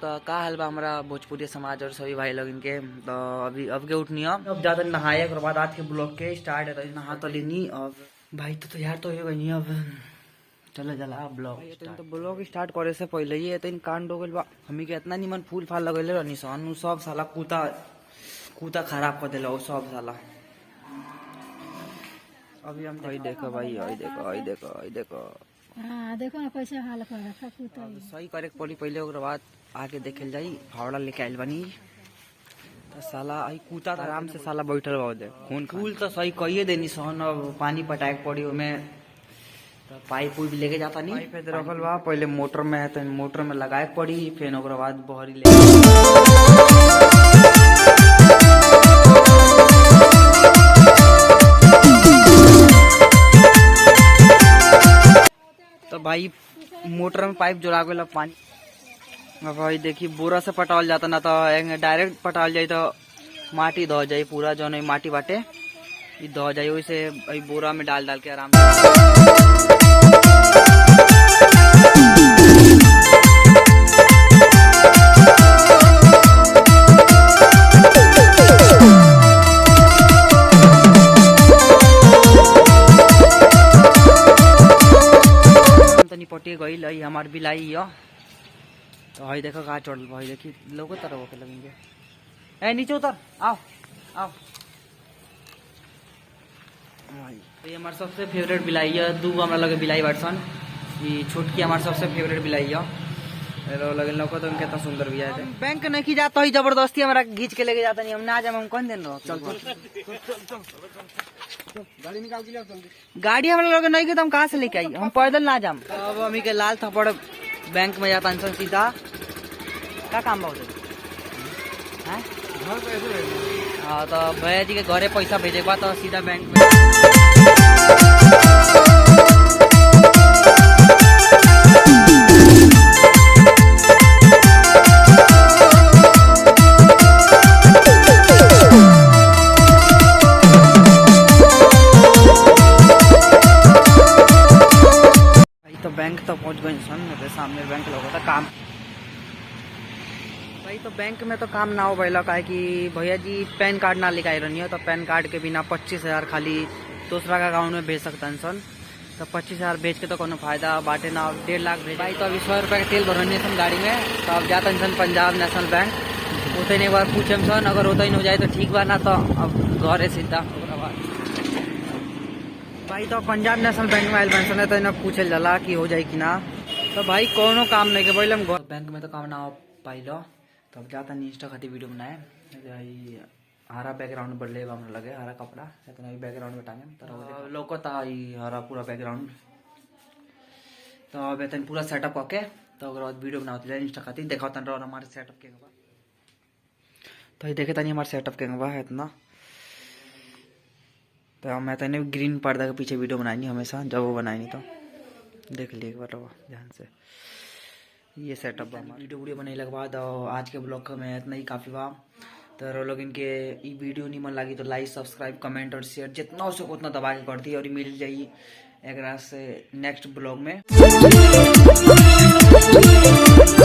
तो का हाल बा हमारा भोजपुरी समाज और सभी भाई लोग इनके तो अभी अब के उठनी अब ज्यादा नहाए के बाद आज के ब्लॉग के स्टार्ट है तो नहा तो लेनी अब भाई तो यार तो हो गई अब चलो चला ब्लॉग तो ब्लॉग स्टार्ट करे से पहले ही तो इन कांड हो गइल बा हमी के इतना निमन फूल फाल लगेले रहनी सन सब साला कूता खराब कर देला सब साला अभी हम भाई देखो भाई देखो हाँ देखो ना कैसे हाल कर रखा कुत्ता सही करे पड़ी पहले ओकरा बाद आके देखे जाई फावड़ा लेके आइल बनी तो साला आई कूता आराम से साला बैठल बा दे खून फूल तो सही कहिए देनी सन अब पानी पटाए पड़ी ओमे तो पाइप उइप लेके जाता नहीं पाइप इधर रखल बा पहले मोटर में है तो मोटर में लगाए पड़ी फिर ओकरा बाद बहरी ले तो भाई मोटर में पाइप जोड़ा गया पानी भाई देखी बोरा से पटावल जाता ना तो डायरेक्ट पटावल जाए तो माटी दह जाए पूरा जो नहीं माटी बाटे दह जाए वैसे बोरा में डाल के आराम से पटे गई हमार बिलाई तो हई देखो कहा चढ़ल भाई देखी लोग तरह के लगेंगे ए नीचे उतर आओ आओ भाई तो ये हमारे सबसे फेवरेट बिलाई है दू हमारा लगे बिलाई बाटसन ये छोटकी हमारे सबसे फेवरेट बिलाई है लगे लोग तो कितना सुंदर भी है बैंक नहीं की जाता ही जबरदस्ती हमारा घींच के लेके जाता नहीं हम ना जाए हम कौन दिन चल गाड़ी निकाल के ले गाड़ी हम लोग नहीं के तो हम कहाँ से लेके आई हम पैदल ना जाम अब हमी के लाल थप्पड़ बैंक में जाता इंसान सीधा क्या काम बा है हाँ तो भैया जी के घरे पैसा भेजे बा तो सीधा बैंक में बैंक तो पहुंच गए सन मेरे सामने बैंक लगा था काम भाई तो बैंक में तो काम ना हो भैया का कि भैया जी पैन कार्ड ना लेके आई रही है तो पैन कार्ड के बिना 25,000 खाली दूसरा का अकाउंट में भेज सकता है सन तो 25,000 भेज के तो कोनो फायदा बाटे ना 1.5 लाख भेज भाई तो अभी 100 रुपये का तेल भरनी सन गाड़ी में तो अब जाता सन पंजाब नेशनल बैंक उतने एक बार पूछे सन अगर उतना ही हो जाए तो ठीक बा ना तो अब घर है सीधा भाई तो पंजाब नेशनल बैंक में आयल पेंशन है तो इन्हें पूछे जाला कि हो जाए कि ना तो भाई कोनो काम नहीं के भाई हम बैंक में तो काम ना हो पाइलो तो अब जाता नहीं इंस्टा खाती वीडियो बनाए हरा बैकग्राउंड बदले हम लगे हरा कपड़ा इतना बैकग्राउंड में टांगे तो लौकता हरा पूरा बैकग्राउंड तो अब इतने पूरा सेटअप करके तो वीडियो बनाते इंस्टा खाती देखा हमारे सेटअप के तो देखे तनी हमारे सेटअप के है इतना तो मैं तो ग्रीन पर्दा के पीछे वीडियो बनाई हमेशा जब वो बनाई तो देख लिए एक बार ध्यान से ये सेटअप वीडियो बनाने के बाद आज के ब्लॉग में इतना ही काफ़ी बा तो लोग इनके वीडियो नहीं मन लगी तो लाइक सब्सक्राइब कमेंट और शेयर जितना हो सके उतना दबा के कर दी और मिल जाइए एक से नेक्स्ट ब्लॉग में।